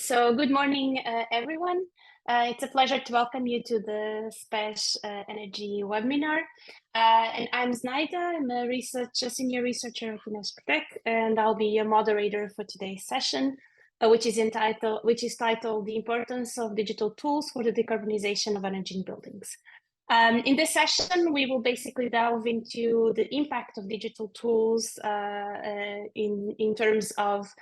So good morning, everyone. It's a pleasure to welcome you to the SPECH Energy webinar. And I'm Znaida. I'm a senior researcher at INESC TEC, and I'll be a moderator for today's session, which is titled "The Importance of Digital Tools for the Decarbonization of Energy in Buildings." In this session, we will basically delve into the impact of digital tools in terms of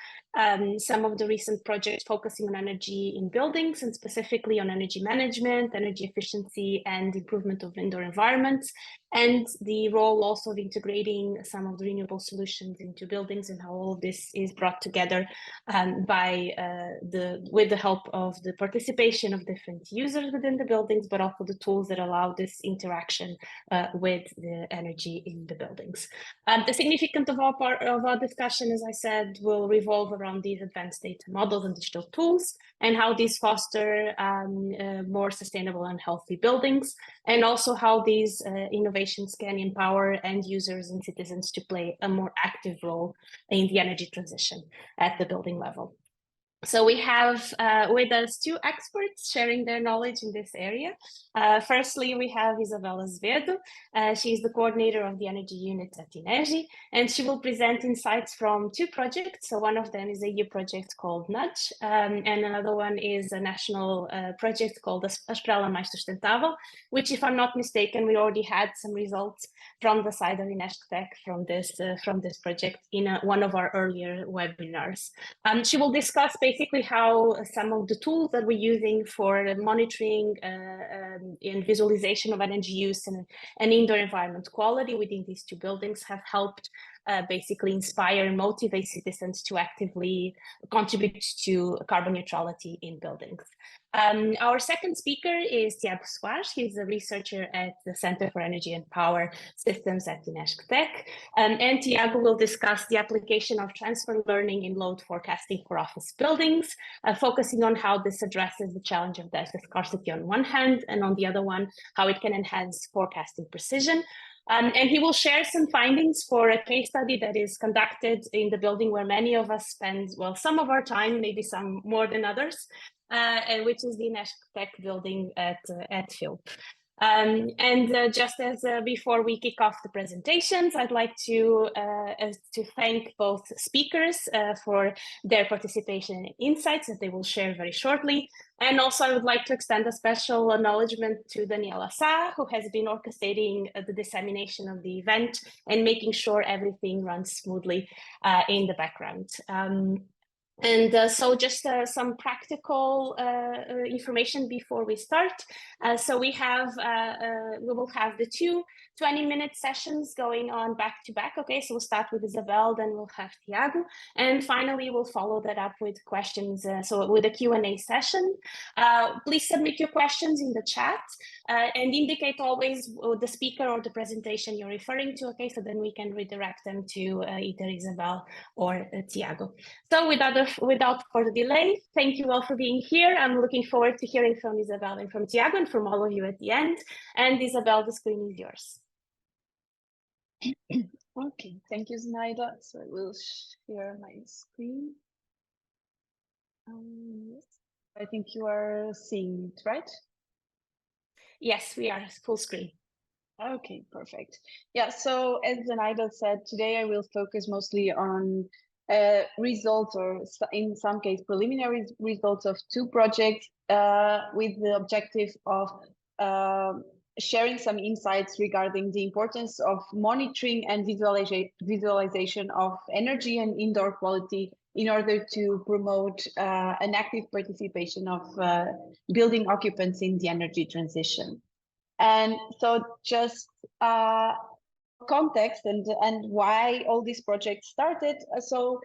some of the recent projects focusing on energy in buildings, and specifically on energy management, energy efficiency, and improvement of indoor environments, and the role also of integrating some of the renewable solutions into buildings, and how all of this is brought together with the help of the participation of different users within the buildings, but also the tools that allow this interaction with the energy in the buildings. The significance of our discussion, as I said, will revolve around these advanced data models and digital tools, and how these foster more sustainable and healthy buildings, and also how these innovations can empower end users and citizens to play a more active role in the energy transition at the building level. So we have with us two experts sharing their knowledge in this area. Firstly, we have Isabela Azevedo. She's the coordinator of the energy unit at INESC, and she will present insights from two projects. So one of them is a EU project called Nudge, and another one is a national project called A Esprela Mais Sustentável, which, if I'm not mistaken, we already had some results from the side of INESC TEC from this project in one of our earlier webinars. She will discuss basically how some of the tools that we're using for monitoring and visualization of energy use and indoor environment quality within these two buildings have helped basically inspire and motivate citizens to actively contribute to carbon neutrality in buildings. Our second speaker is Tiago Soares. He's a researcher at the Center for Energy and Power Systems at INESC TEC. And Tiago will discuss the application of transfer learning in load forecasting for office buildings, focusing on how this addresses the challenge of data scarcity on one hand, and on the other one, how it can enhance forecasting precision. And he will share some findings for a case study that is conducted in the building where many of us spend, well, some of our time, maybe some more than others, which is the INESC TEC building at Philp. Just as before we kick off the presentations, I'd like to thank both speakers for their participation and insights that they will share very shortly. And also I would like to extend a special acknowledgement to Daniela Sa, who has been orchestrating the dissemination of the event and making sure everything runs smoothly in the background. So just some practical information before we start. So we will have the two 20-minute sessions going on back to back. Okay, so we'll start with Isabel, then we'll have Tiago, and finally we'll follow that up with questions. So with a Q&A session. Please submit your questions in the chat and indicate always the speaker or the presentation you're referring to. Okay, so then we can redirect them to either Isabel or Tiago. So without further delay, thank you all for being here. I'm looking forward to hearing from Isabel and from Tiago and from all of you at the end. And Isabel, the screen is yours. Okay, thank you, Znaida. So I will share my screen. I think you are seeing it, right? Yes, we are full screen. Okay, perfect. Yeah, so as Znaida said, today I will focus mostly on results, or in some case preliminary results of two projects with the objective of sharing some insights regarding the importance of monitoring and visualization of energy and indoor quality in order to promote an active participation of building occupants in the energy transition. And so just context and why all these projects started. So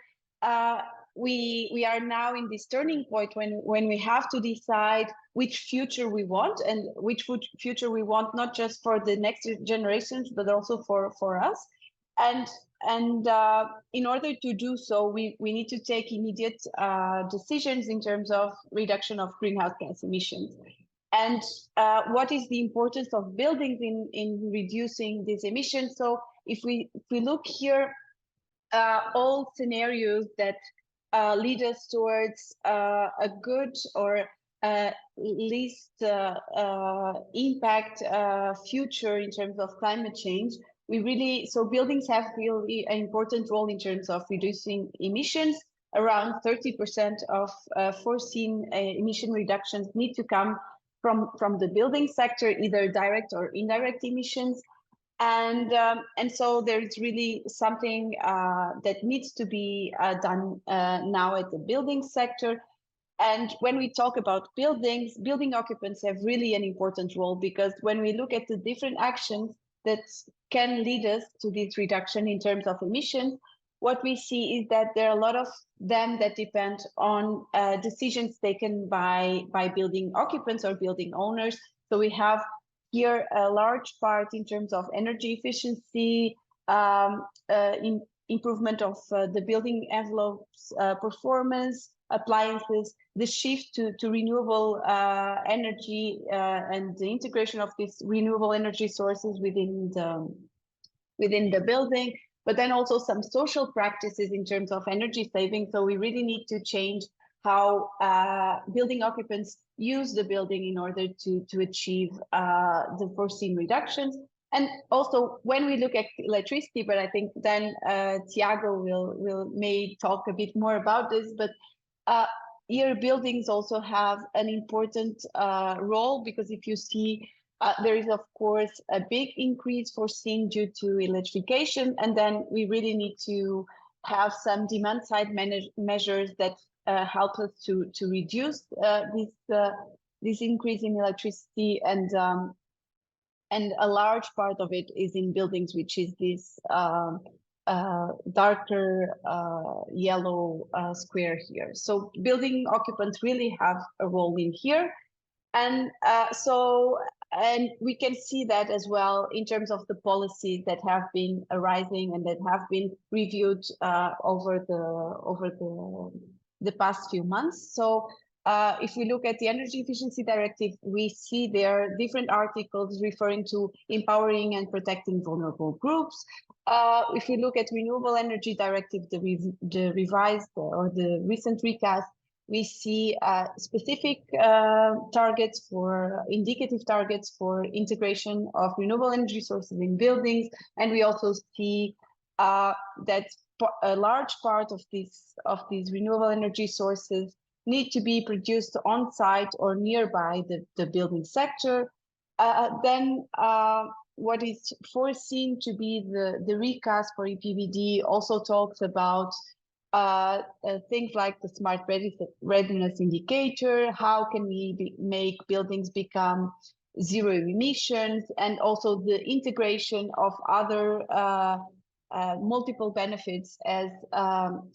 we are now in this turning point when we have to decide which future we want, and which future we want not just for the next generations but also for us. And in order to do so, we need to take immediate decisions in terms of reduction of greenhouse gas emissions. And what is the importance of buildings in reducing these emissions? So if we look here, all scenarios that lead us towards a good or least impact future in terms of climate change. So buildings have really an important role in terms of reducing emissions. Around 30% of foreseen emission reductions need to come from the building sector, either direct or indirect emissions. And so there's really something that needs to be done now at the building sector. And when we talk about buildings, building occupants have really an important role, because when we look at the different actions that can lead us to this reduction in terms of emissions, what we see is that there are a lot of them that depend on decisions taken by building occupants or building owners. So we have here a large part in terms of energy efficiency, improvement of the building envelopes performance, appliances, the shift to renewable energy and the integration of these renewable energy sources within the building, but then also some social practices in terms of energy saving. So we really need to change how building occupants use the building in order to achieve the foreseen reductions. And also when we look at electricity, but I think then Tiago may talk a bit more about this, but here buildings also have an important role, because if you see there is of course a big increase foreseen due to electrification, and then we really need to have some demand side measures that help us to reduce this increase in electricity, and a large part of it is in buildings, which is this darker yellow square here. So building occupants really have a role in here, and and we can see that as well in terms of the policies that have been arising and that have been reviewed over the past few months. So if we look at the Energy Efficiency Directive, we see there are different articles referring to empowering and protecting vulnerable groups. If we look at Renewable Energy Directive, the revised or the recent recast, we see specific targets for indicative targets for integration of renewable energy sources in buildings. And we also see that a large part of these renewable energy sources need to be produced on site or nearby the building sector. Then what is foreseen to be the recast for EPBD also talks about things like the smart readiness indicator, how can we make buildings become zero emissions, and also the integration of other multiple benefits as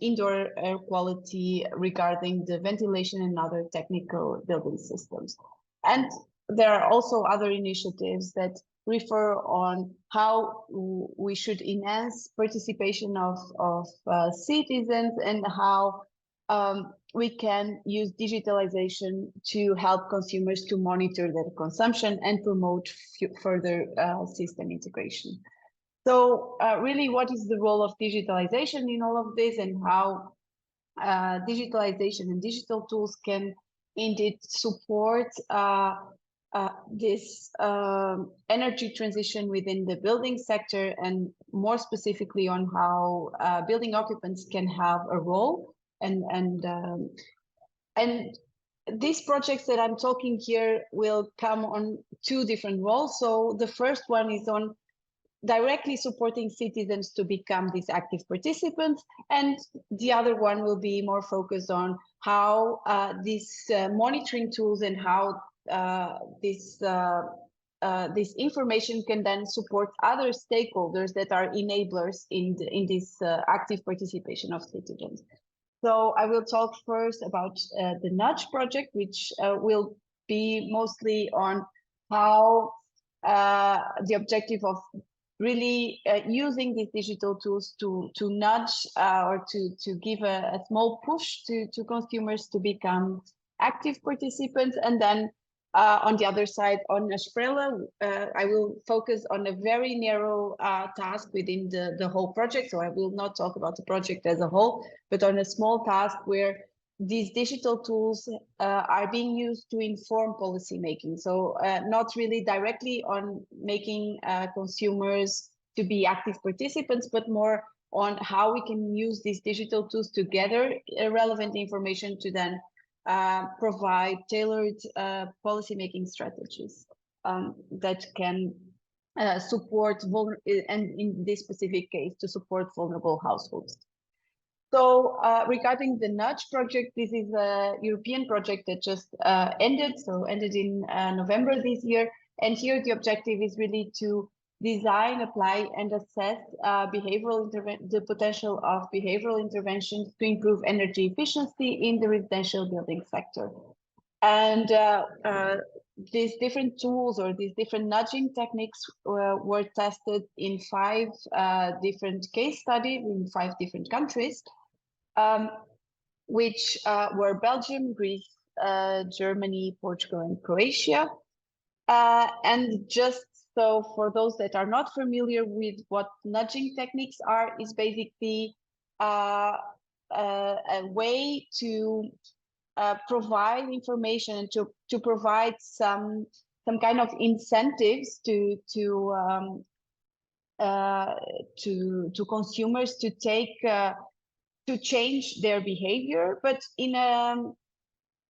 indoor air quality regarding the ventilation and other technical building systems. And there are also other initiatives that refer on how we should enhance participation of citizens, and how we can use digitalization to help consumers to monitor their consumption and promote further system integration. So really, what is the role of digitalization in all of this, and how digitalization and digital tools can indeed support this energy transition within the building sector, and more specifically on how building occupants can have a role. And these projects that I'm talking here will come on two different roles. So the first one is on directly supporting citizens to become these active participants, and the other one will be more focused on how these monitoring tools and how this information can then support other stakeholders that are enablers in this active participation of citizens. So I will talk first about the Nudge project, which will be mostly on how the objective of really using these digital tools to nudge or to give a small push to consumers to become active participants. And then On the other side, on Asprella, I will focus on a very narrow task within the whole project. So I will not talk about the project as a whole, but on a small task where these digital tools are being used to inform policy making. So not really directly on making consumers to be active participants, but more on how we can use these digital tools to gather relevant information to then provide tailored policymaking strategies that can support and in this specific case to support vulnerable households. So regarding the Nudge project, this is a European project that just ended in November this year. And here the objective is really to design, apply, and assess the potential of behavioral interventions to improve energy efficiency in the residential building sector. And these different tools or these different nudging techniques were tested in 5 different case studies in 5 different countries, which were Belgium, Greece, Germany, Portugal, and Croatia. And just so for those that are not familiar with what nudging techniques are, is basically a way to provide information to provide some kind of incentives to consumers to take to change their behavior, but in a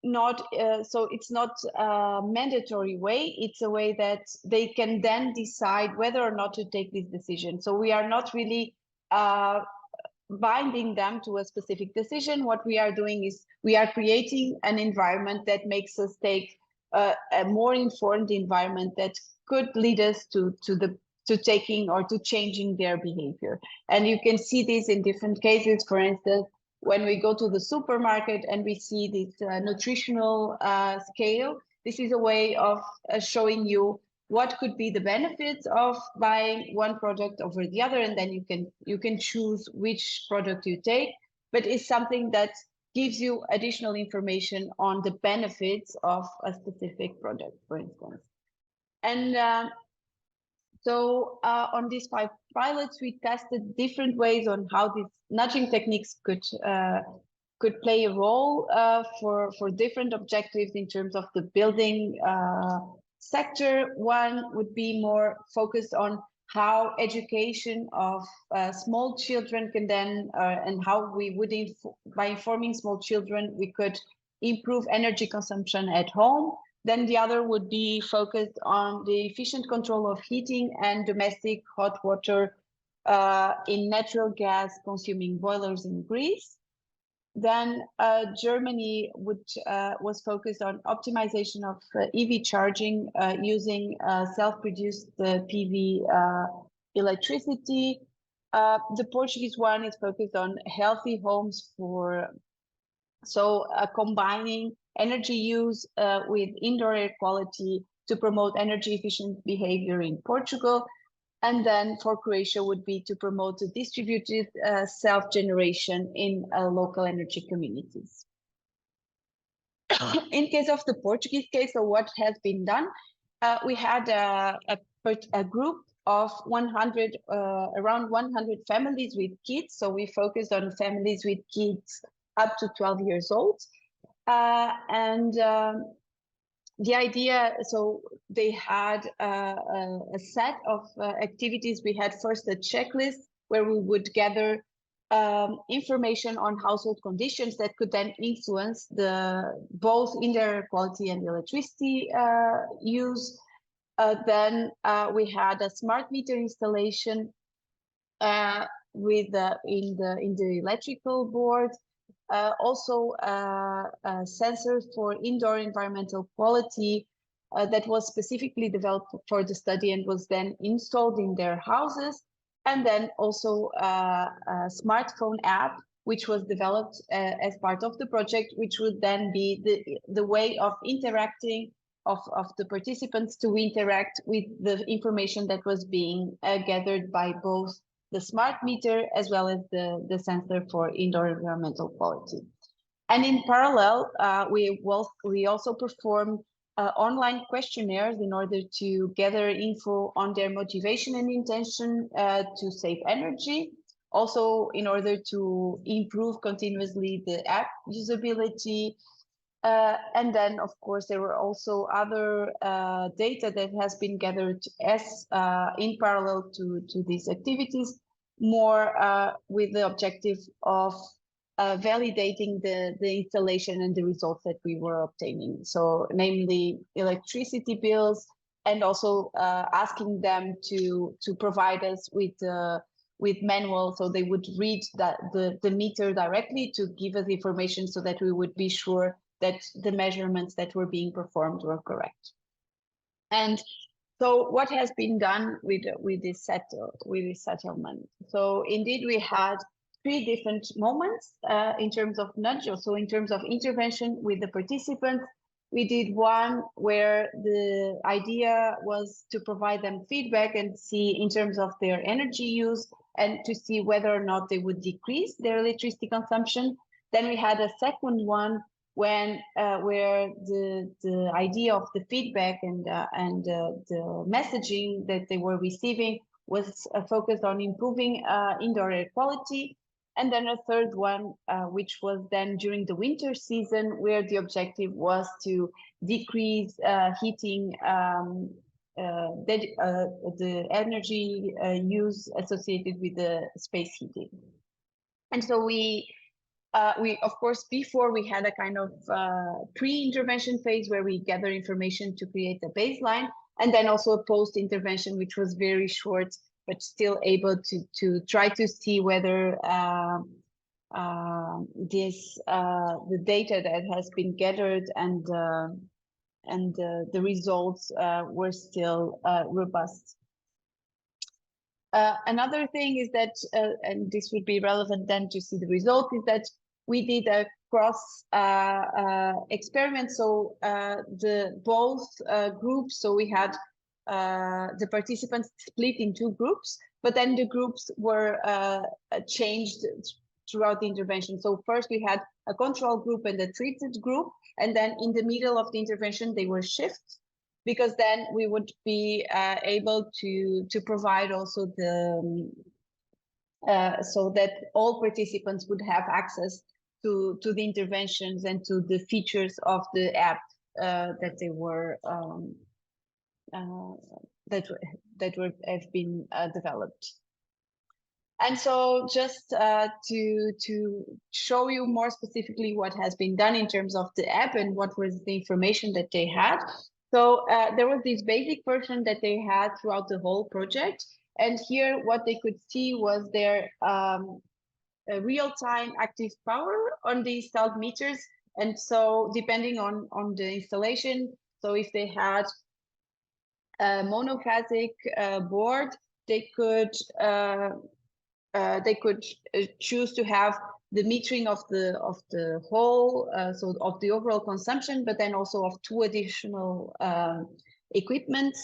not so it's not a mandatory way. It's a way that they can then decide whether or not to take this decision. So we are not really binding them to a specific decision. What we are doing is we are creating an environment that makes us take a more informed environment that could lead us to taking or to changing their behavior. And you can see this in different cases. For instance, when we go to the supermarket and we see this nutritional scale, this is a way of showing you what could be the benefits of buying one product over the other, and then you can choose which product you take. But it's something that gives you additional information on the benefits of a specific product, for instance. And so on these 5 pilots, we tested different ways on how these nudging techniques could play a role for different objectives in terms of the building sector. One would be more focused on how education of small children can then, and how we would, by informing small children, we could improve energy consumption at home. Then the other would be focused on the efficient control of heating and domestic hot water in natural gas consuming boilers in Greece. Then Germany was focused on optimization of EV charging using self-produced PV electricity. The Portuguese one is focused on healthy homes combining energy use with indoor air quality to promote energy efficient behavior in Portugal. And then for Croatia would be to promote the distributed self-generation in local energy communities. In case of the Portuguese case, so what has been done, we had a group of 100, around 100 families with kids. So we focused on families with kids up to 12 years old. The idea, so they had a set of activities. We had first a checklist where we would gather information on household conditions that could then influence both indoor air quality and electricity use. Then we had a smart meter installation in the electrical board. Also a sensor for indoor environmental quality that was specifically developed for the study and was then installed in their houses. And then also a smartphone app, which was developed as part of the project, which would then be the way of interacting of the participants to interact with the information that was being gathered by both the smart meter as well as the sensor for indoor environmental quality. And in parallel, we also performed online questionnaires in order to gather info on their motivation and intention to save energy. Also, in order to improve continuously the app usability. And then, of course, there were also other data that has been gathered as in parallel to these activities, more with the objective of validating the installation and the results that we were obtaining. So namely electricity bills, and also asking them to provide us with manual, so they would read the meter directly to give us information so that we would be sure that the measurements that were being performed were correct. And so what has been done with this settlement? So indeed, we had 3 different moments in terms of nudge, also in terms of intervention with the participants. We did one where the idea was to provide them feedback and see in terms of their energy use and to see whether or not they would decrease their electricity consumption. Then we had a second one when where the idea of the feedback and the messaging that they were receiving was focused on improving indoor air quality. And then a third one, which was then during the winter season, where the objective was to decrease heating, the energy use associated with the space heating. And so we of course, before we had a kind of pre-intervention phase where we gather information to create a baseline, and then also a post-intervention, which was very short, but still able to try to see whether the data that has been gathered and the results were still robust. Another thing is that, and this would be relevant then to see the result, is that we did a cross experiment. So both groups, so we had the participants split in 2 groups, but then the groups were changed throughout the intervention. So first we had a control group and a treated group, and then in the middle of the intervention they were shifted, because then we would be able to provide also the so that all participants would have access to the interventions and to the features of the app that they were have been developed. And so just to show you more specifically what has been done in terms of the app and what was the information that they had. So there was this basic version that they had throughout the whole project. And here what they could see was their real-time active power on the installed meters. And so depending on the installation, so if they had a monophasic board, they could choose to have the metering of the whole, so of the overall consumption, but then also of 2 additional equipment.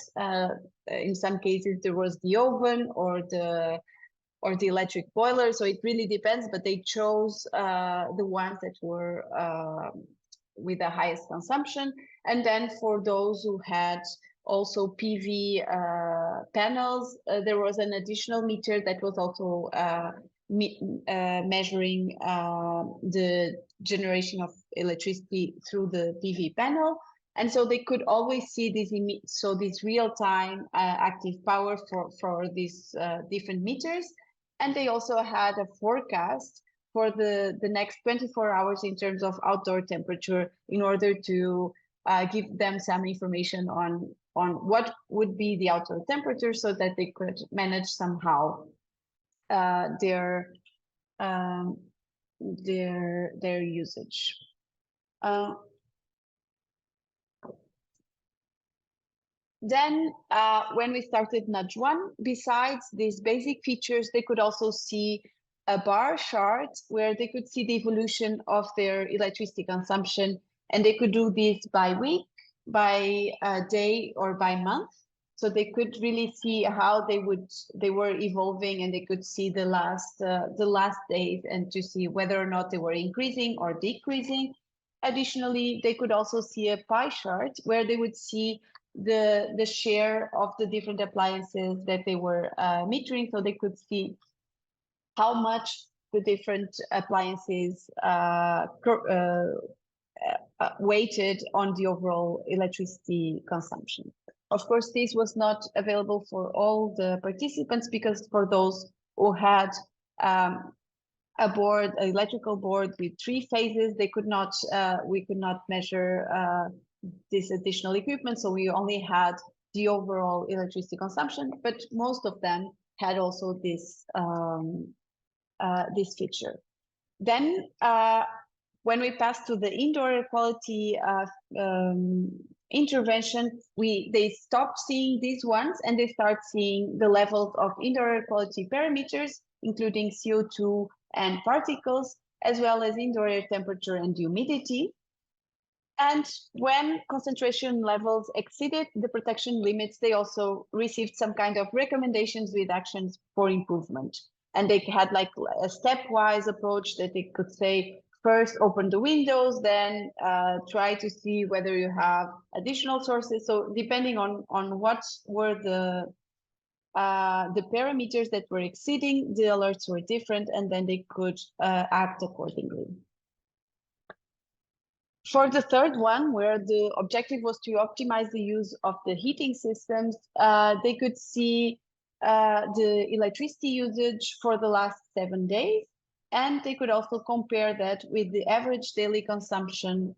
In some cases, there was the oven or the electric boiler. So it really depends, but they chose the ones that were with the highest consumption. And then for those who had also PV panels, there was an additional meter that was also measuring the generation of electricity through the PV panel. And so they could always see this real-time active power for these different meters. And they also had a forecast for the next 24 hours in terms of outdoor temperature, in order to give them some information on what would be the outdoor temperature, so that they could manage somehow their usage. Then when we started Nudge 1, besides these basic features, they could also see a bar chart where they could see the evolution of their electricity consumption, and they could do this by week, by day, or by month. So they could really see how they were evolving, and they could see the last days, and to see whether or not they were increasing or decreasing. additionally, they could also see a pie chart where they would see the share of the different appliances that they were metering, so they could see how much the different appliances weighted on the overall electricity consumption. Of course, this was not available for all the participants, because for those who had a board, an electrical board with 3 phases, they could not, we could not measure this additional equipment, so we only had the overall electricity consumption, but most of them had also this this feature. Then when we pass to the indoor air quality intervention, they stop seeing these ones and they start seeing the levels of indoor air quality parameters, including CO2 and particles, as well as indoor air temperature and humidity. And when concentration levels exceeded the protection limits, they also received some kind of recommendations with actions for improvement. And they had like a stepwise approach that they could say, first open the windows, then try to see whether you have additional sources. So depending on what were the parameters that were exceeding, the alerts were different, and then they could act accordingly. For the third one, where the objective was to optimize the use of the heating systems, they could see the electricity usage for the last 7 days, and they could also compare that with the average daily consumption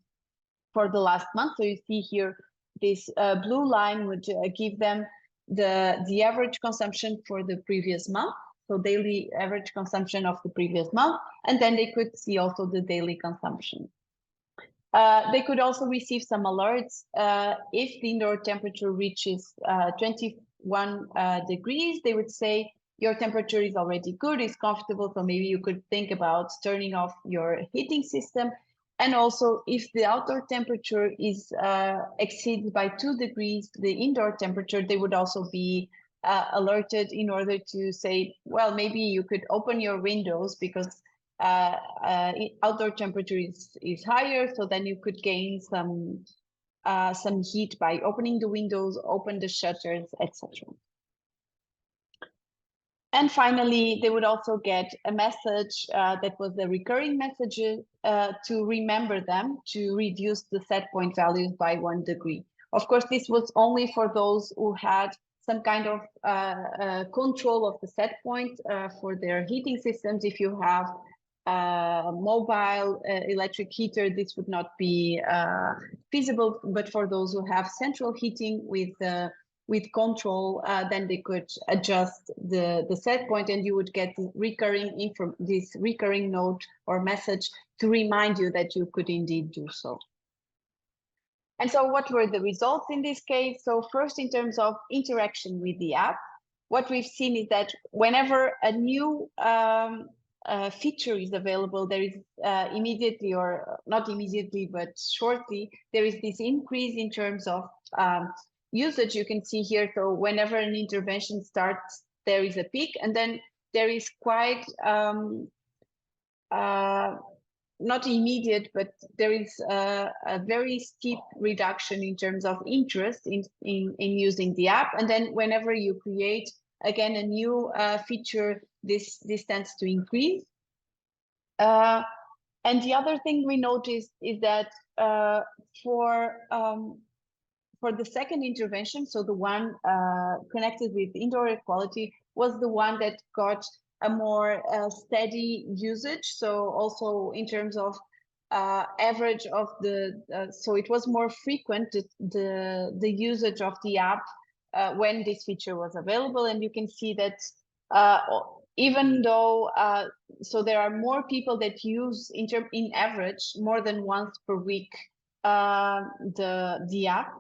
for the last month. So you see here, this blue line would give them the average consumption for the previous month, so daily average consumption of the previous month, and then they could see also the daily consumption. They could also receive some alerts if the indoor temperature reaches 21 degrees. They would say your temperature is already good, it's comfortable, so maybe you could think about turning off your heating system. And also, if the outdoor temperature is exceeded by 2 degrees, the indoor temperature, they would also be alerted in order to say, well, maybe you could open your windows because outdoor temperature is higher, so then you could gain some heat by opening the windows, open the shutters, etc. And finally, they would also get a message that was a recurring message to remember them to reduce the set point values by 1 degree. Of course, this was only for those who had some kind of control of the set point for their heating systems. If you have mobile electric heater, this would not be feasible, but for those who have central heating with control, then they could adjust the set point, and you would get this recurring note or message to remind you that you could indeed do so. And so what were the results in this case? So first, in terms of interaction with the app, what we've seen is that whenever a new feature is available, there is immediately, or not immediately, but shortly, there is this increase in terms of usage. You can see here, so whenever an intervention starts, there is a peak, and then there is quite not immediate, but there is a very steep reduction in terms of interest in using the app. And then whenever you create again a new feature, this tends to increase. And the other thing we noticed is that for the second intervention, so the one connected with indoor air quality, was the one that got a more steady usage. So also in terms of average of so it was more frequent, the usage of the app when this feature was available. And you can see that even though, so there are more people that use in average more than once per week the app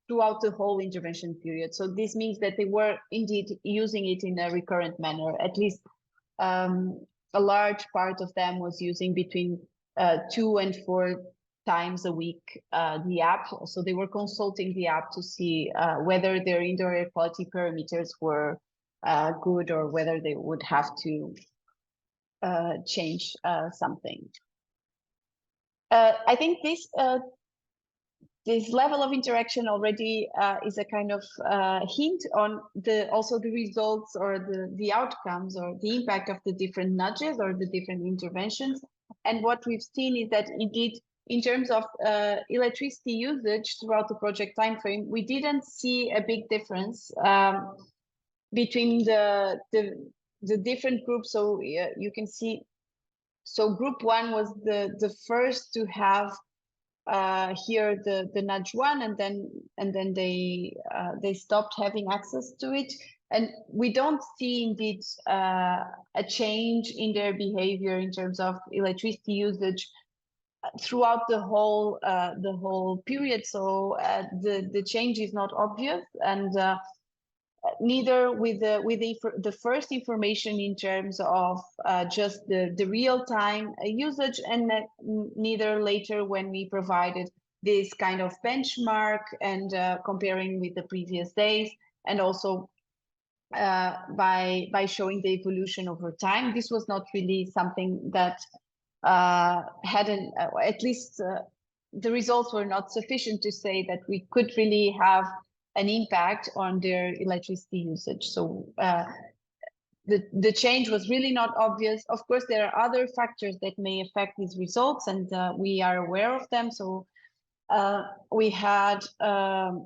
throughout the whole intervention period. So this means that they were indeed using it in a recurrent manner. At least a large part of them was using between 2 and 4 times a week the app. So they were consulting the app to see whether their indoor air quality parameters were good, or whether they would have to change something. I think this level of interaction already is a kind of hint on also the results or the outcomes or the impact of the different nudges or the different interventions. And what we've seen is that indeed, in terms of electricity usage throughout the project timeframe, we didn't see a big difference between the different groups. So you can see, so group one was the first to have here the nudge one, and then they stopped having access to it, and we don't see indeed a change in their behavior in terms of electricity usage throughout the whole period. So the change is not obvious, and neither with the first information in terms of just the real-time usage, and neither later when we provided this kind of benchmark and comparing with the previous days, and also by showing the evolution over time. This was not really something that had at least the results were not sufficient to say that we could really have an impact on their electricity usage. So the change was really not obvious. Of course, there are other factors that may affect these results, and we are aware of them. So we had the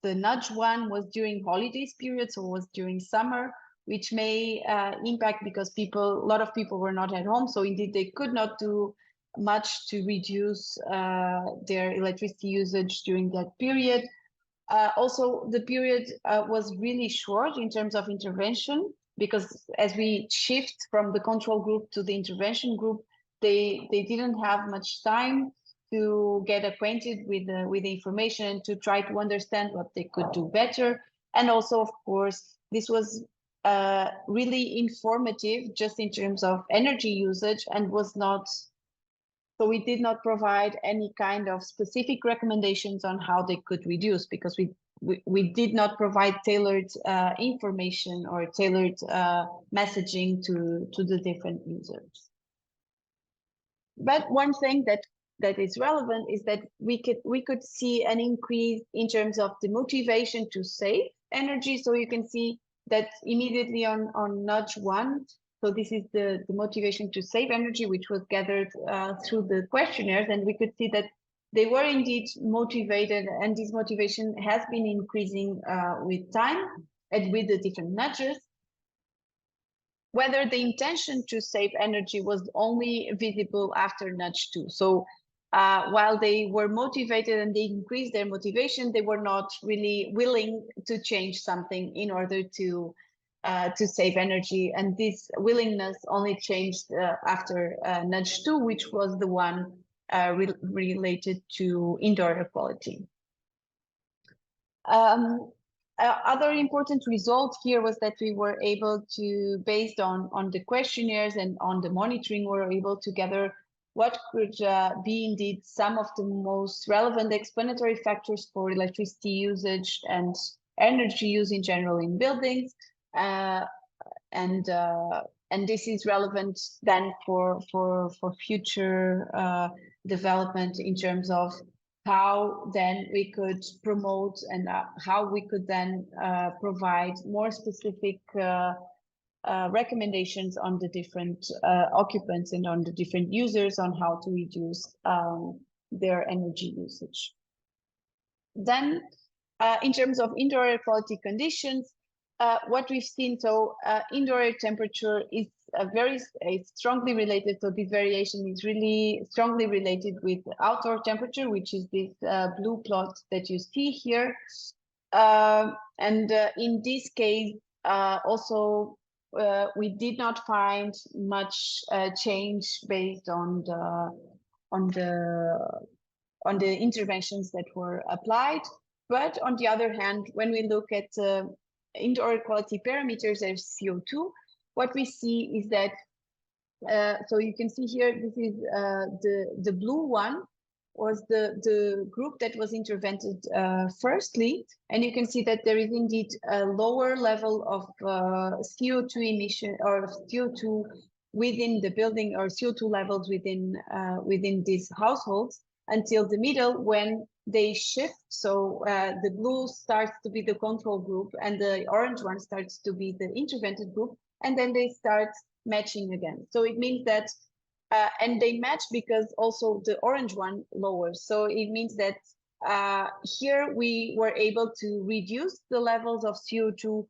nudge one was during holidays period, so it was during summer, which may impact because a lot of people were not at home. So indeed, they could not do much to reduce their electricity usage during that period. Also, the period was really short in terms of intervention, because as we shift from the control group to the intervention group, they didn't have much time to get acquainted with the information, to try to understand what they could do better. And also, of course, this was really informative just in terms of energy usage, and was not, so we did not provide any kind of specific recommendations on how they could reduce, because we did not provide tailored information or tailored messaging to the different users. But one thing that is relevant is that we could see an increase in terms of the motivation to save energy. So you can see that immediately on nudge one. So this is the motivation to save energy, which was gathered through the questionnaires, and we could see that they were indeed motivated, and this motivation has been increasing with time and with the different nudges. Whether the intention to save energy was only visible after nudge 2. So while they were motivated and they increased their motivation, they were not really willing to change something in order to save energy. And this willingness only changed after nudge 2, which was the one related to indoor air quality. Other important result here was that we were able to, based on the questionnaires and on the monitoring, we were able to gather what could be indeed some of the most relevant explanatory factors for electricity usage and energy use in general in buildings. And this is relevant then for future development in terms of how then we could promote and how we could then provide more specific recommendations on the different occupants and on the different users on how to reduce their energy usage. Then in terms of indoor air quality conditions, what we've seen, so indoor air temperature is strongly related. So this variation is really strongly related with outdoor temperature, which is this blue plot that you see here. And in this case, also we did not find much change based on the interventions that were applied. But on the other hand, when we look at indoor air quality parameters as CO2, what we see is that, so you can see here, this is the blue one was the group that was intervened firstly, and you can see that there is indeed a lower level of CO2 emission or CO2 within the building or CO2 levels within these households until the middle when they shift. So the blue starts to be the control group and the orange one starts to be the intervened group, and then they start matching again. So it means that, and they match because also the orange one lowers. So it means that here we were able to reduce the levels of CO2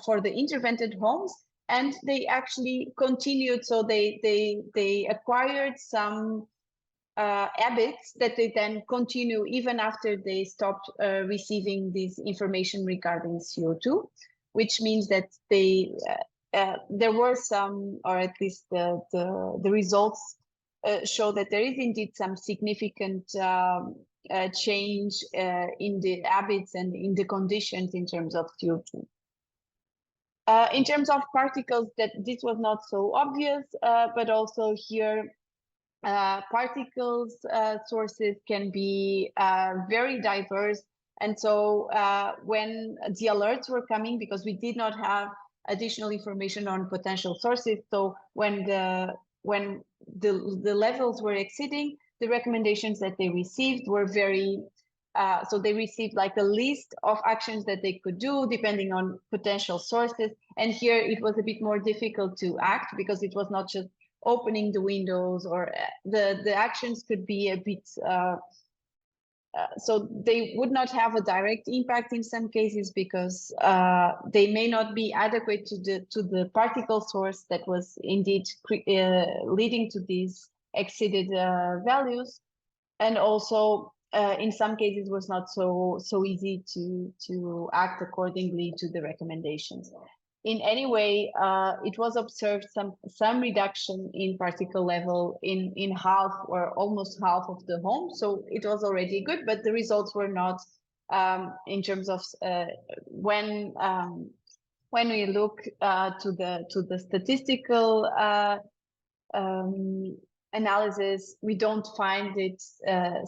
for the intervened homes, and they actually continued. So they acquired some habits that they then continue even after they stopped receiving this information regarding CO2, which means that they there were some, or at least the results show that there is indeed some significant change in the habits and in the conditions in terms of CO2. In terms of particles, that this was not so obvious, but also here particles sources can be very diverse. And so when the alerts were coming, because we did not have additional information on potential sources, so when the levels were exceeding, the recommendations that they received were very so they received like a list of actions that they could do depending on potential sources. And here it was a bit more difficult to act because it was not just opening the windows, or the actions could be a bit so they would not have a direct impact in some cases because they may not be adequate to the particle source that was indeed leading to these exceeded values, and also in some cases was not so easy to act accordingly to the recommendations. In any way, it was observed some reduction in particle level in half or almost half of the home. So it was already good, but the results were not in terms of when we look to the statistical analysis, we don't find it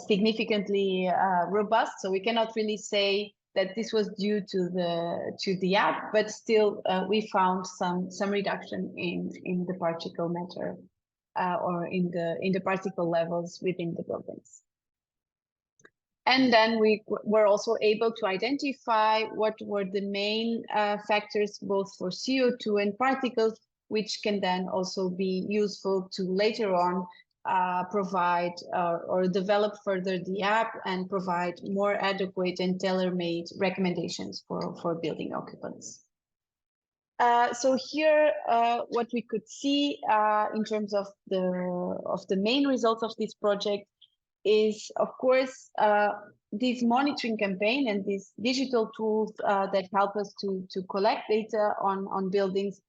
significantly robust. So we cannot really say that this was due to the app, but still we found some reduction in the particle matter or in the particle levels within the buildings. And then we were also able to identify what were the main factors both for CO2 and particles, which can then also be useful to later on provide or develop further the app and provide more adequate and tailor-made recommendations for building occupants. So here, what we could see in terms of the main results of this project is, of course, this monitoring campaign and these digital tools that help us to collect data on buildings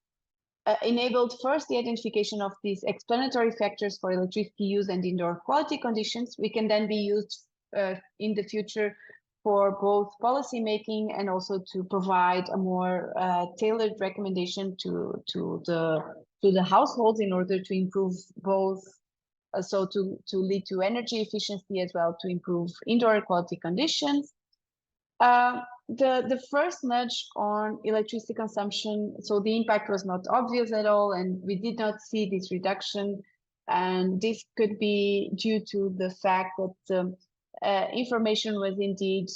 enabled first the identification of these explanatory factors for electricity use and indoor quality conditions. We can then be used in the future for both policy making and also to provide a more tailored recommendation to the households in order to improve both, so to lead to energy efficiency as well to improve indoor quality conditions. The first nudge on electricity consumption, so the impact was not obvious at all, and we did not see this reduction. And this could be due to the fact that information was indeed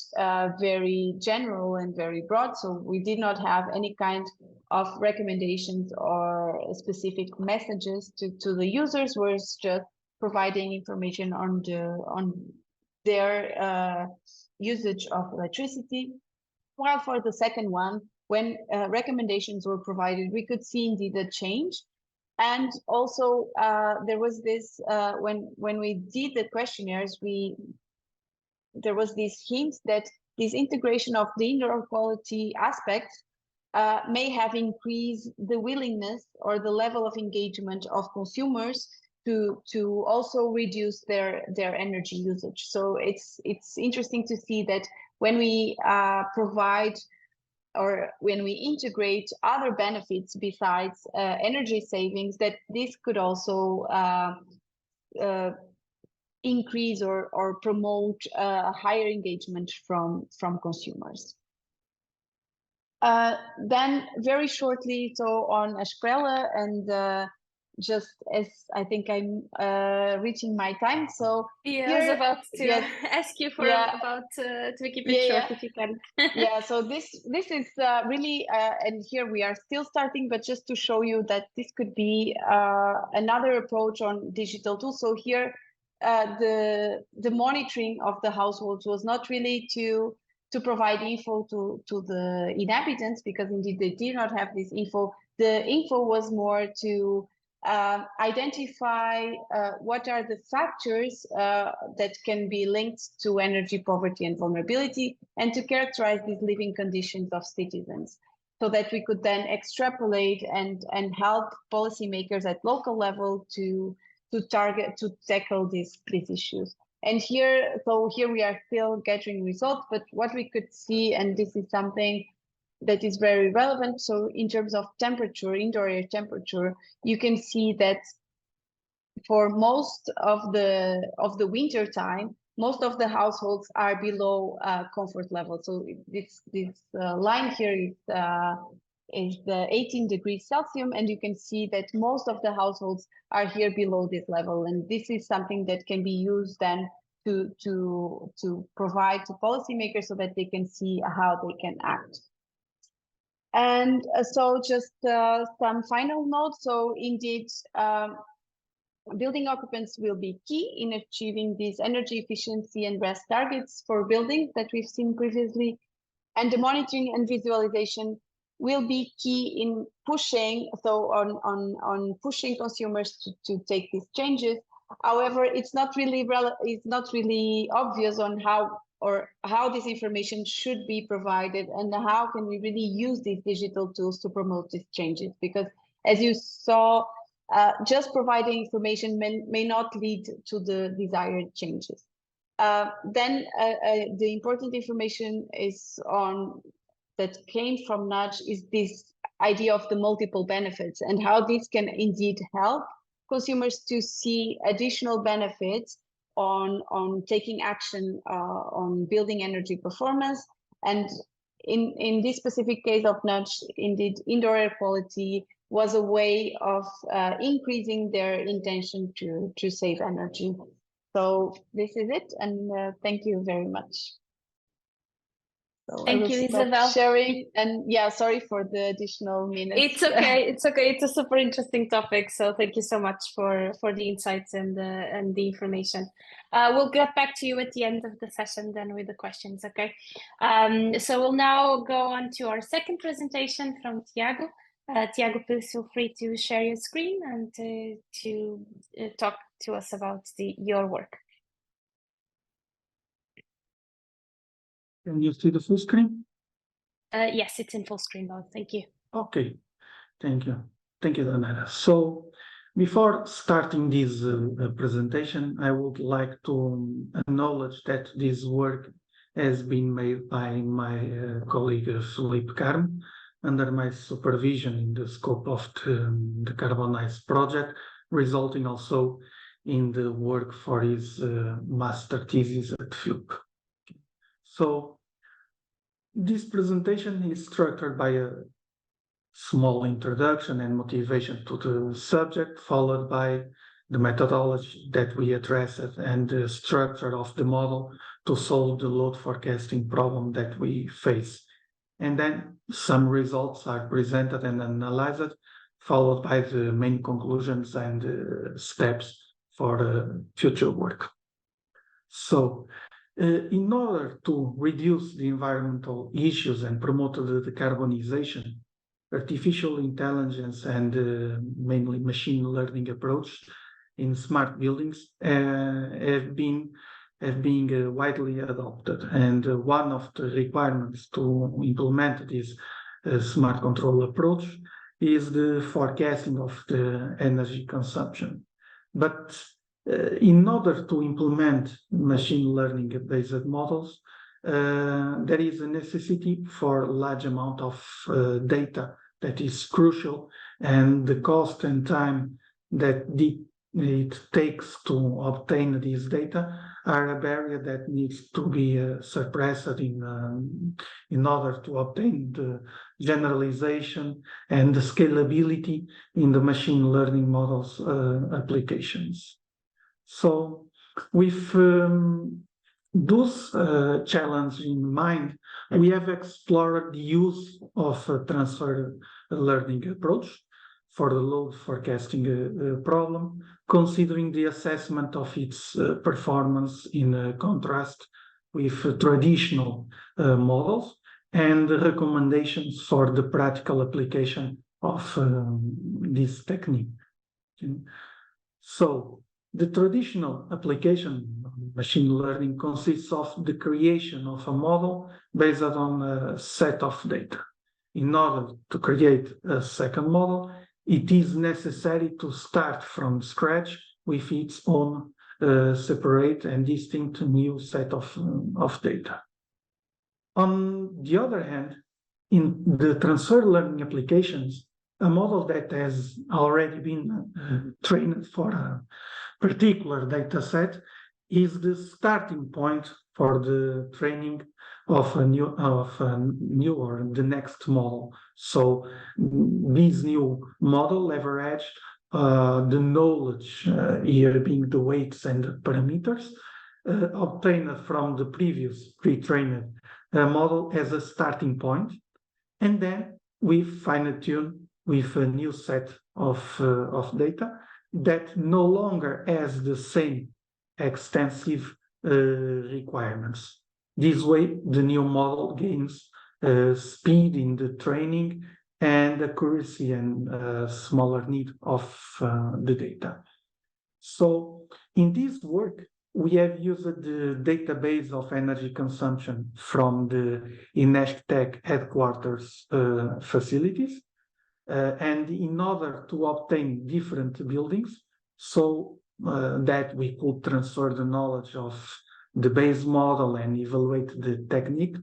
very general and very broad. So we did not have any kind of recommendations or specific messages to the users. We're just providing information on their usage of electricity. While for the second one, when recommendations were provided, we could see indeed a change. And also there was this, when we did the questionnaires, there was this hint that this integration of the indoor quality aspect may have increased the willingness or the level of engagement of consumers to also reduce their energy usage. So it's interesting to see that when we provide or when we integrate other benefits besides energy savings, that this could also increase or promote higher engagement from consumers. Then very shortly, so on Ashkrella and just as I think I'm reaching my time. So yeah, here, I was about to yes, ask you for yeah, about to keep it yeah, short yeah. if you can. Yeah, so this is really, and here we are still starting, but just to show you that this could be another approach on digital tools. So here, the monitoring of the households was not really to provide info to the inhabitants, because indeed they did not have this info. The info was more to identify what are the factors that can be linked to energy poverty and vulnerability, and to characterize these living conditions of citizens, so that we could then extrapolate and help policymakers at local level to tackle these issues. And here, so here we are still gathering results, but what we could see, and this is something that is very relevant. So in terms of temperature, indoor air temperature, you can see that for most of the winter time, most of the households are below comfort level. So this line here is the 18 degrees Celsius, and you can see that most of the households are here below this level. And this is something that can be used then to provide to policymakers so that they can see how they can act. And so just some final notes. So indeed, building occupants will be key in achieving these energy efficiency and REST targets for buildings that we've seen previously. And the monitoring and visualization will be key in pushing, so on pushing consumers to take these changes. However, it's not really obvious on how this information should be provided, and how can we really use these digital tools to promote these changes. Because as you saw, just providing information may not lead to the desired changes. Then the important information is that came from Nudge is this idea of the multiple benefits, and how this can indeed help consumers to see additional benefits on taking action on building energy performance. And in this specific case of Nudge, indeed, indoor air quality was a way of increasing their intention to save energy. So this is it, and thank you very much. So Thank you, Isabel. Sharing, and yeah, sorry for the additional minutes. It's okay. It's okay. It's a super interesting topic. So thank you so much for the insights and the information. We'll get back to you at the end of the session then with the questions. Okay. So we'll now go on to our second presentation from Tiago. Tiago, please feel free to share your screen and to talk to us about your work. Can you see the full screen? Yes, it's in full screen mode. Thank you. Okay, thank you. Thank you, Donata. So before starting this presentation, I would like to acknowledge that this work has been made by my colleague Felipe Carmo, under my supervision in the scope of the Carbonize project, resulting also in the work for his master thesis at FIUP. So this presentation is structured by a small introduction and motivation to the subject, followed by the methodology that we addressed and the structure of the model to solve the load forecasting problem that we face. And then some results are presented and analyzed, followed by the main conclusions and steps for future work. So, in order to reduce the environmental issues and promote the decarbonization, artificial intelligence and mainly machine learning approach in smart buildings have been widely adopted. And one of the requirements to implement this smart control approach is the forecasting of the energy consumption. But in order to implement machine learning-based models, there is a necessity for a large amount of data that is crucial, and the cost and time that it takes to obtain this data are a barrier that needs to be suppressed in order to obtain the generalization and the scalability in the machine learning models applications. So with those challenges in mind, we have explored the use of a transfer learning approach for the load forecasting problem, considering the assessment of its performance in contrast with traditional models and recommendations for the practical application of this technique. So the traditional application of machine learning consists of the creation of a model based on a set of data. In order to create a second model, it is necessary to start from scratch with its own separate and distinct new set of data. On the other hand, in the transfer learning applications, a model that has already been trained for a particular data set is the starting point for the training of a new or the next model. So this new model leverage the knowledge here being the weights and the parameters obtained from the previous pre-trained model as a starting point, and then we fine-tune with a new set of data that no longer has the same extensive requirements. This way, the new model gains speed in the training and accuracy and smaller need of the data. So in this work, we have used the database of energy consumption from the INESC TEC headquarters facilities. And in order to obtain different buildings, so that we could transfer the knowledge of the base model and evaluate the technique,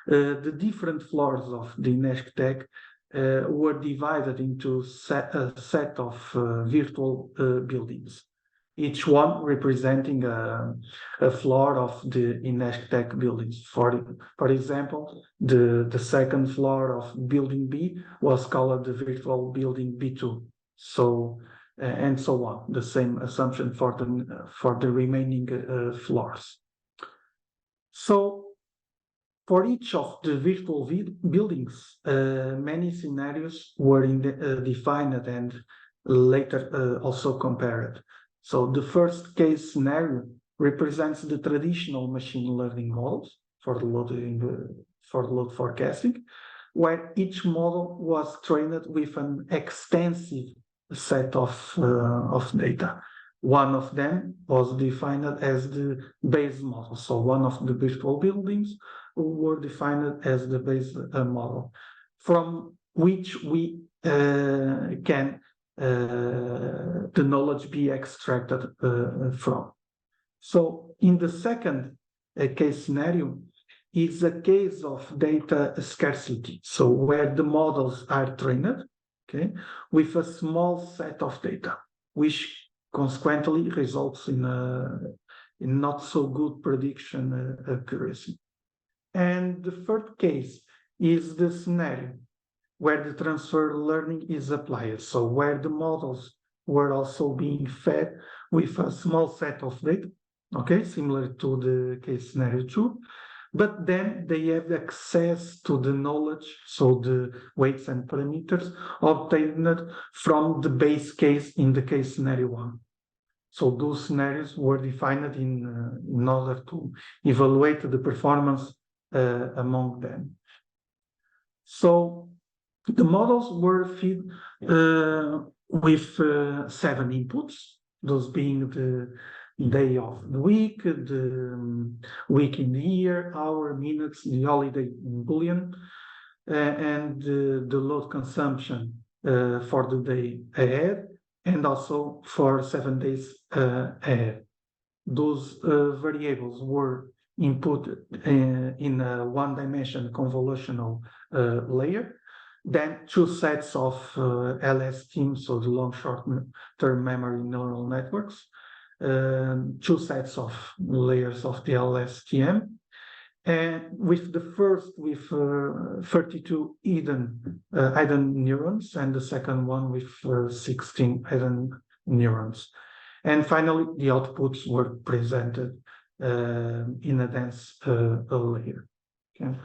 the different floors of the INESC TEC were divided into a set of virtual buildings, each one representing a floor of the INESC TEC buildings. For example, the second floor of building B was called the virtual building B2. So and so on. The same assumption for the remaining floors. So for each of the virtual buildings, many scenarios were defined and later also compared. So the first case scenario represents the traditional machine learning models for the load forecasting, where each model was trained with an extensive set of data. One of them was defined as the base model. So one of the virtual buildings were defined as the base model, from which we can the knowledge be extracted from. So in the second case scenario is a case of data scarcity. So where the models are trained, okay, with a small set of data, which consequently results in not so good prediction accuracy. And the third case is the scenario where the transfer learning is applied. So where the models were also being fed with a small set of data, okay, similar to the case scenario 2, but then they have access to the knowledge, so the weights and parameters obtained from the base case in the case scenario 1. So those scenarios were defined in order to evaluate the performance among them. So the models were fed with 7 inputs, those being the day of the week, the week in the year, hour, minutes, the holiday in Boolean, and the load consumption for the day ahead, and also for 7 days ahead. Those variables were input in a one-dimensional convolutional layer, Then two sets of LSTM, so the long short-term memory neural networks, two sets of layers of the LSTM, and with the first with 32 hidden neurons, and the second one with 16 hidden neurons. And finally, the outputs were presented in a dense layer. Okay.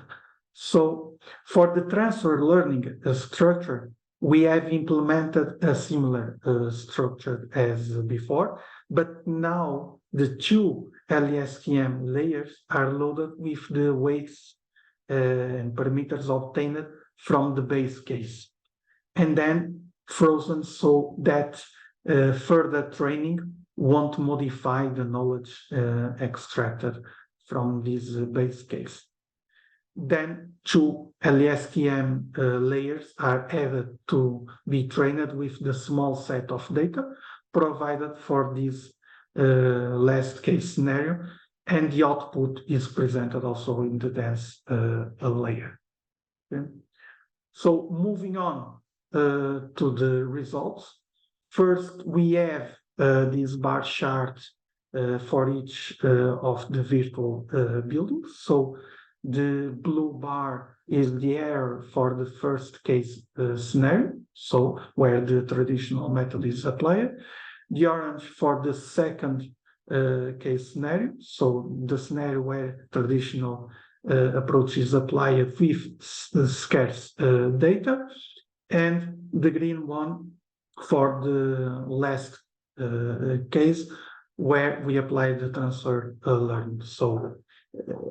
So for the transfer learning structure, we have implemented a similar structure as before, but now the two LSTM layers are loaded with the weights and parameters obtained from the base case, and then frozen so that further training won't modify the knowledge extracted from this base case. Then two LSTM layers are added to be trained with the small set of data provided for this last case scenario, and the output is presented also in the dense layer. Okay. So moving on to the results. First, we have this bar chart for each of the virtual buildings. So the blue bar is the error for the first case scenario, so where the traditional method is applied. The orange for the second case scenario, so the scenario where traditional approach is applied with scarce data, and the green one for the last case where we apply the transfer learning. So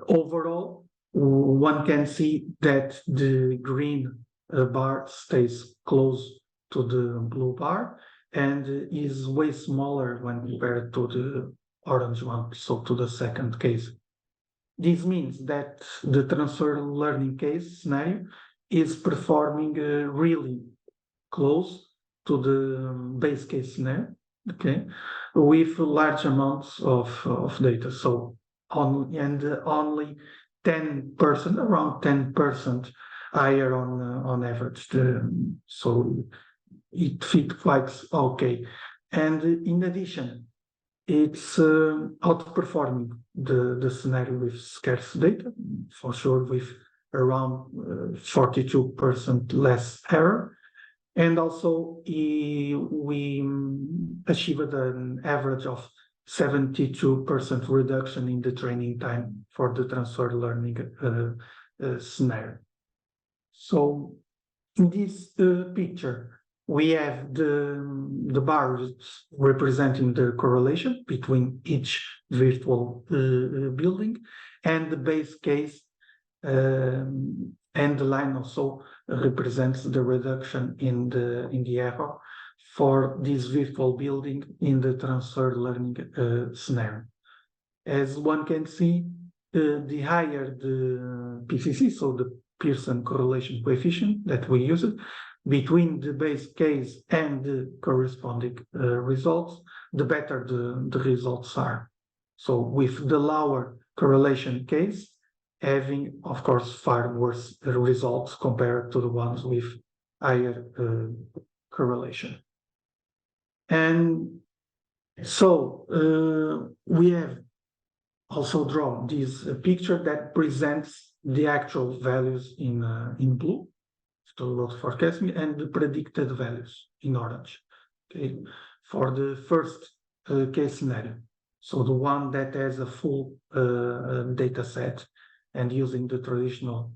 overall, one can see that the green bar stays close to the blue bar and is way smaller when compared to the orange one, so to the second case. This means that the transfer learning case scenario is performing really close to the base case scenario, okay, with large amounts of data. So only 10%, around 10% higher on average. So it fits quite okay. And in addition, it's outperforming the scenario with scarce data, for sure, with around 42% less error. And also we achieved an average of 72% reduction in the training time for the transfer learning scenario. So in this picture, we have the bars representing the correlation between each virtual building and the base case, and the line also represents the reduction in the error for this virtual building in the transfer learning scenario. As one can see, the higher the PCC, so the Pearson correlation coefficient that we use between the base case and the corresponding results, the better the results are. So with the lower correlation case, having, of course, far worse results compared to the ones with higher correlation. And so we have also drawn this picture that presents the actual values in blue, total forecasting, and the predicted values in orange, okay, for the first case scenario. So the one that has a full data set and using the traditional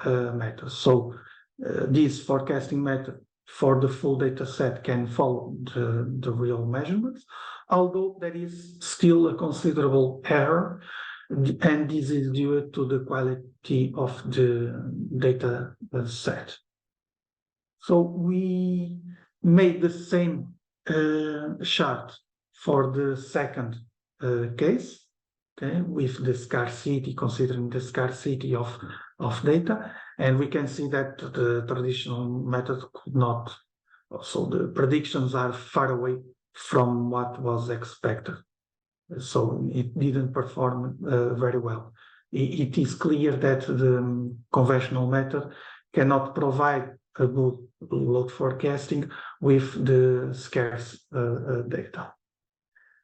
method. So this forecasting method for the full data set can follow the real measurements, although there is still a considerable error, and this is due to the quality of the data set. So we made the same chart for the second case, okay, with the scarcity, considering the scarcity of data, and we can see that the traditional method could not. So the predictions are far away from what was expected. So it didn't perform very well. It is clear that the conventional method cannot provide a good load forecasting with the scarce data.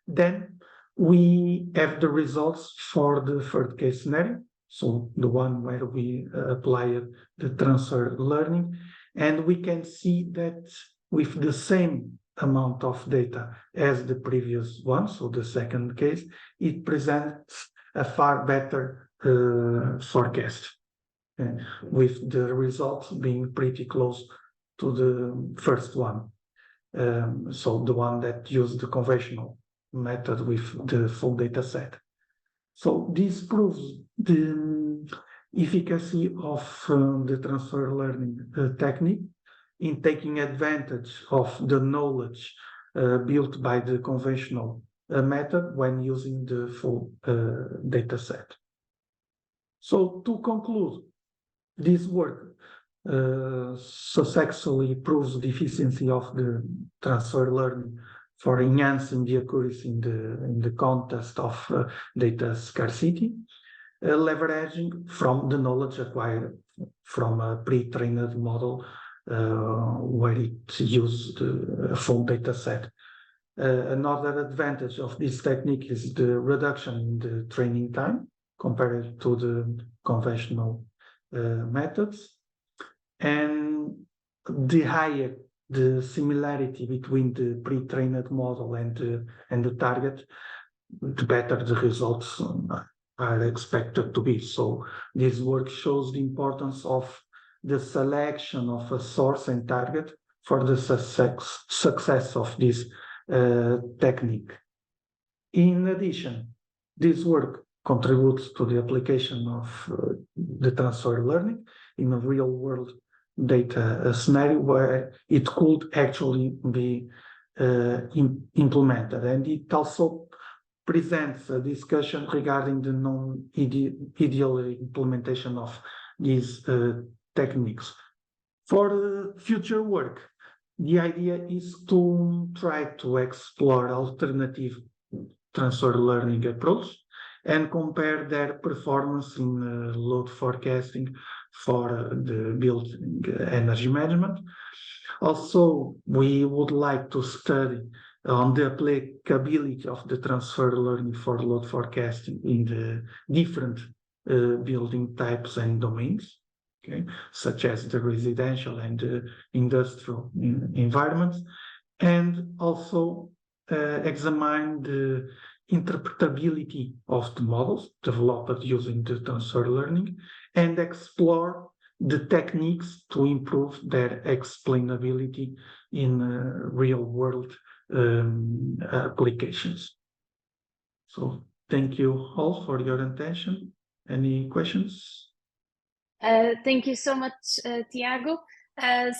Then we have the results for the third case scenario, so the one where we applied the transfer learning, and we can see that with the same amount of data as the previous one, so the second case, it presents a far better forecast, with the results being pretty close to the first one. So the one that used the conventional method with the full data set. So this proves the efficacy of the transfer learning technique in taking advantage of the knowledge built by the conventional method when using the full data set. So to conclude, this work successfully proves the efficiency of the transfer learning for enhancing the accuracy in the context of data scarcity, leveraging from the knowledge acquired from a pre-trained model where it used a full data set. Another advantage of this technique is the reduction in the training time compared to the conventional methods, and the higher the similarity between the pre-trained model and the target, the better the results are expected to be. So this work shows the importance of the selection of a source and target for the success of this technique. In addition, this work contributes to the application of the transfer learning in a real-world data scenario where it could actually be implemented. And it also presents a discussion regarding the non-ideal implementation of these techniques. For future work, the idea is to try to explore alternative transfer learning approach and compare their performance in load forecasting for the building energy management. Also, we would like to study on the applicability of the transfer learning for load forecasting in the different building types and domains, okay, such as the residential and industrial environments, and also examine the interpretability of the models developed using the transfer learning and explore the techniques to improve their explainability in real-world applications. So thank you all for your attention. Any questions? Thank you so much, Tiago.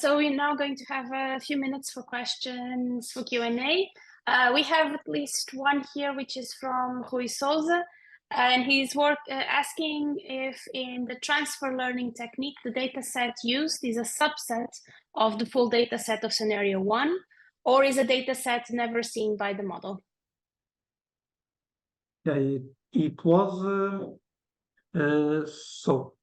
So we're now going to have a few minutes for questions for Q&A. We have at least one here, which is from Rui Souza, and he's asking if in the transfer learning technique, the data set used is a subset of the full data set of scenario 1, or is a data set never seen by the model? Yeah, it was so.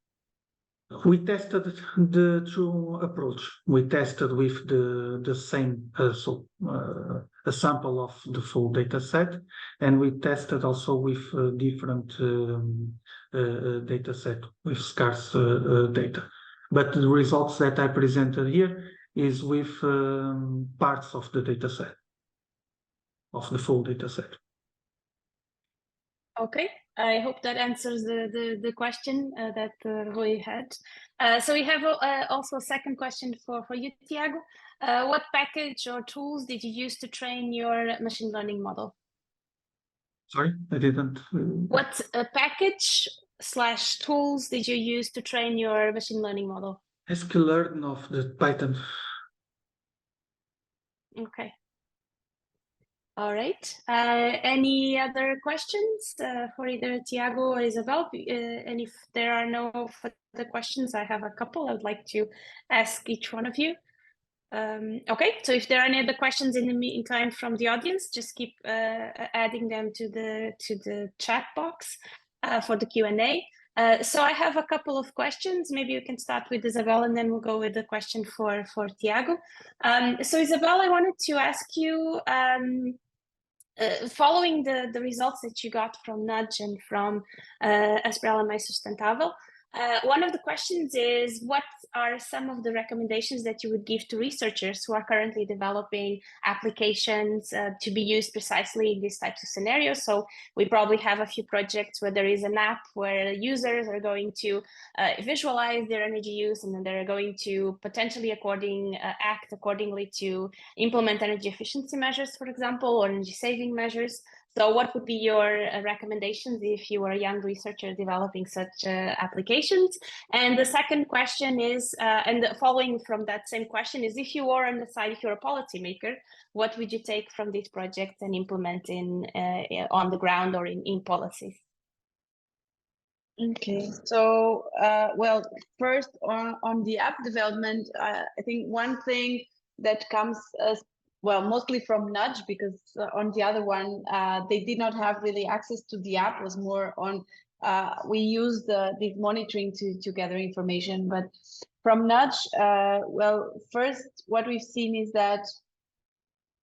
We tested the true approach. We tested with the same, a sample of the full data set, and we tested also with different data set with scarce data. But the results that I presented here is with parts of the data set, of the full data set. Okay, I hope that answers the question that Rui had. So we have also a second question for you, Tiago. What package or tools did you use to train your machine learning model? Sorry, I didn't. What package / tools did you use to train your machine learning model? sklearn of the Python. Okay. All right. Any other questions for either Tiago or Isabel? And if there are no further questions, I have a couple I would like to ask each one of you. Okay, so if there are any other questions in the meantime from the audience, just keep adding them to the chat box for the Q&A. So I have a couple of questions. Maybe you can start with Isabel, and then we'll go with the question for Tiago. So Isabel, I wanted to ask you, following the results that you got from Nudge and from Esprella Mais Sustentável, one of the questions is, what are some of the recommendations that you would give to researchers who are currently developing applications to be used precisely in these types of scenarios? So we probably have a few projects where there is an app where users are going to visualize their energy use, and then they're going to potentially act accordingly to implement energy efficiency measures, for example, or energy saving measures. So what would be your recommendations if you were a young researcher developing such applications? And the second question is, and following from that same question is, if you were on the side, if you're a policymaker, what would you take from these projects and implement on the ground or in policies? Okay, so well, first on the app development, I think one thing that comes well, mostly from Nudge, because on the other one, they did not have really access to the app, was more on, we used this monitoring to gather information. But from Nudge, well, first, what we've seen is that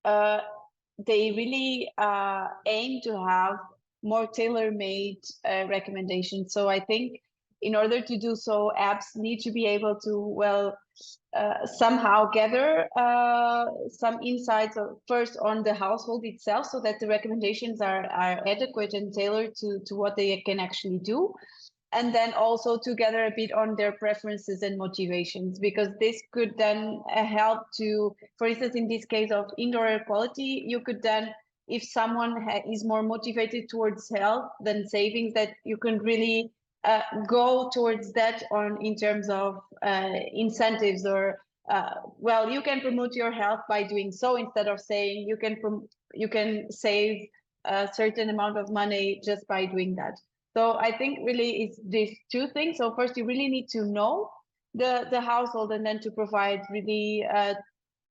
they really aim to have more tailor-made recommendations. So I think in order to do so, apps need to be able to, well, somehow gather some insights first on the household itself, so that the recommendations are adequate and tailored to what they can actually do. And then also to gather a bit on their preferences and motivations, because this could then help to, for instance, in this case of indoor air quality, you could then, if someone is more motivated towards health than savings, that you can really go towards that in terms of incentives, or well, you can promote your health by doing so, instead of saying you can save a certain amount of money just by doing that. So I think really it's these two things. So first, you really need to know the household, and then to provide really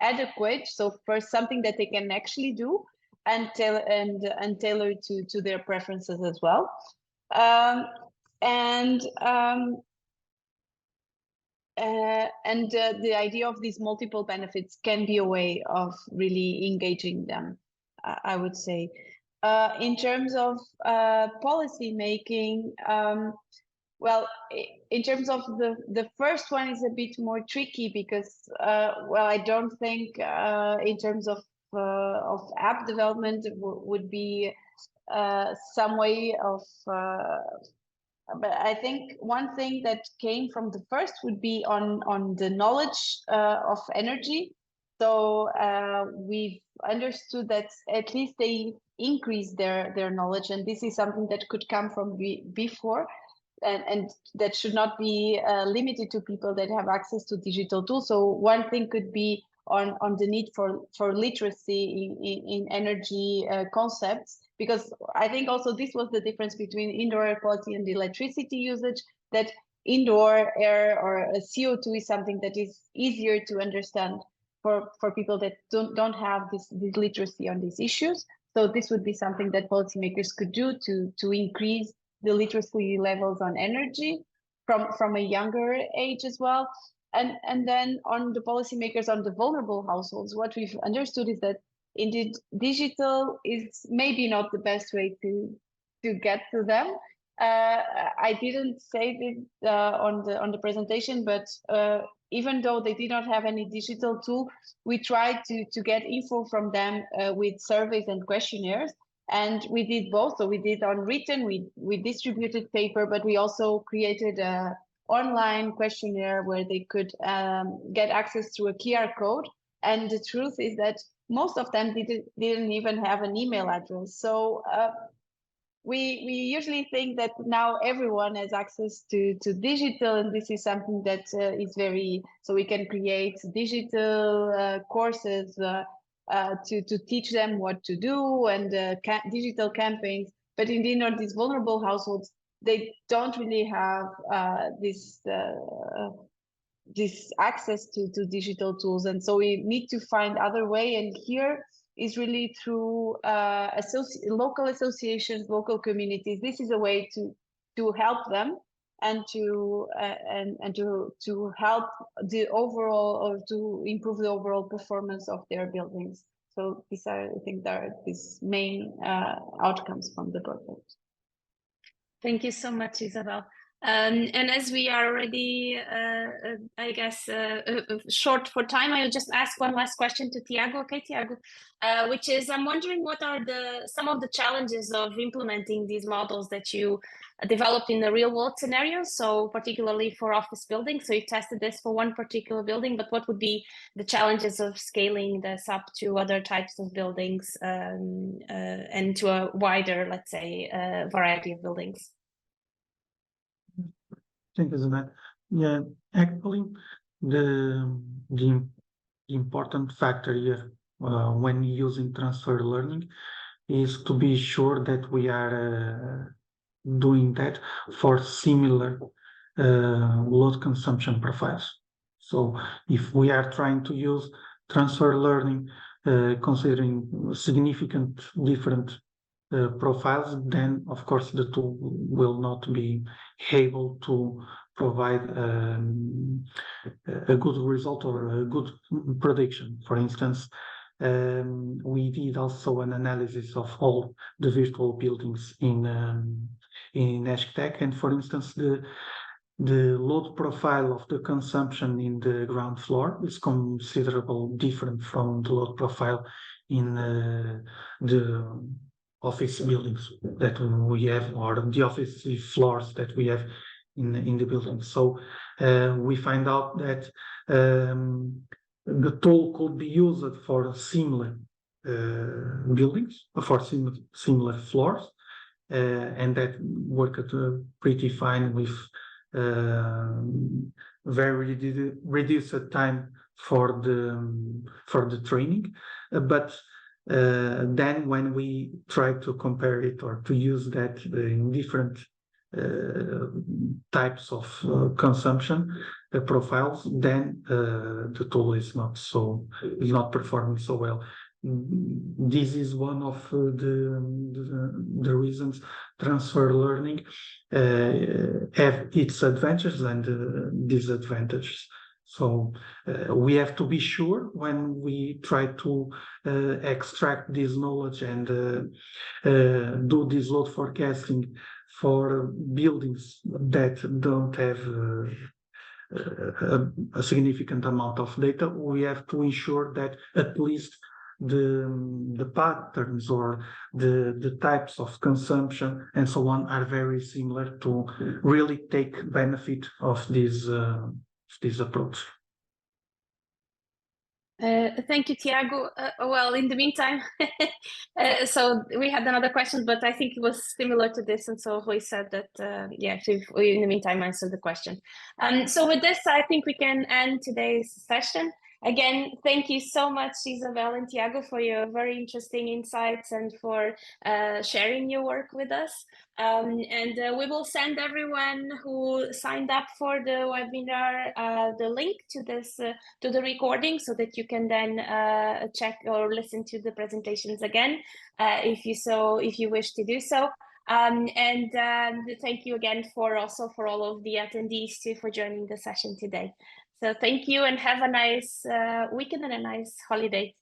adequate. So first, something that they can actually do, and tailor to their preferences as well. The idea of these multiple benefits can be a way of really engaging them, I would say. In terms of policy making, well, in terms of the first one is a bit more tricky, because well, I don't think in terms of app development would be some way of but I think one thing that came from the first would be on the knowledge of energy. So we've understood that at least they increase their knowledge, and this is something that could come from before, and that should not be limited to people that have access to digital tools. So one thing could be on the need for literacy in energy concepts, because I think also this was the difference between indoor air quality and electricity usage, that indoor air or CO2 is something that is easier to understand for people that don't have this literacy on these issues. So this would be something that policymakers could do to increase the literacy levels on energy from a younger age as well. And then on the policymakers on the vulnerable households, what we've understood is that indeed digital is maybe not the best way to get to them. I didn't say this on the presentation, but even though they did not have any digital tool, we tried to get info from them with surveys and questionnaires. And we did both. So we did on written, we distributed paper, but we also created a online questionnaire where they could get access to a QR code. And the truth is that most of them didn't even have an email address. So we usually think that now everyone has access to digital, and this is something that is very, so we can create digital courses to teach them what to do, and digital campaigns. But indeed, on these vulnerable households, they don't really have this access to digital tools, and so we need to find other way. And here is really through local associations, local communities. This is a way to help them and to help the overall, or to improve the overall performance of their buildings. So these are, I think, there are these main outcomes from the project. Thank you so much, Isabel. And as we are already, I guess, short for time, I will just ask one last question to Tiago. Okay, Tiago, which is, I'm wondering what are some of the challenges of implementing these models that you developed in the real world scenario? So particularly for office buildings. So you tested this for one particular building, but what would be the challenges of scaling this up to other types of buildings and to a wider, let's say, variety of buildings? Thank you, Zanet. Yeah, actually, the important factor here when using transfer learning is to be sure that we are doing that for similar load consumption profiles. So if we are trying to use transfer learning considering significant different profiles, then of course the tool will not be able to provide a good result or a good prediction. For instance, we did also an analysis of all the virtual buildings in INESC TEC, and for instance, the load profile of the consumption in the ground floor is considerably different from the load profile in the office buildings that we have, or the office floors that we have in the building. So we find out that the tool could be used for similar buildings, for similar floors, and that worked pretty fine with very reduced time for the training, but then when we try to compare it or to use that in different types of consumption profiles, then the tool is not performing so well. This is one of the reasons transfer learning have its advantages and disadvantages. So we have to be sure when we try to extract this knowledge and do this load forecasting for buildings that don't have a significant amount of data. We have to ensure that at least the patterns or the types of consumption and so on are very similar to really take benefit of this approach. Thank you, Tiago. Well, in the meantime, so we had another question, but I think it was similar to this, and so we said that yeah, so we in the meantime answered the question. So with this, I think we can end today's session. Again, thank you so much, Isabel and Tiago, for your very interesting insights and for sharing your work with us. And we will send everyone who signed up for the webinar the link to this to the recording, so that you can then check or listen to the presentations again if you wish to do so. And thank you again for all of the attendees too for joining the session today. So thank you and have a nice weekend and a nice holiday.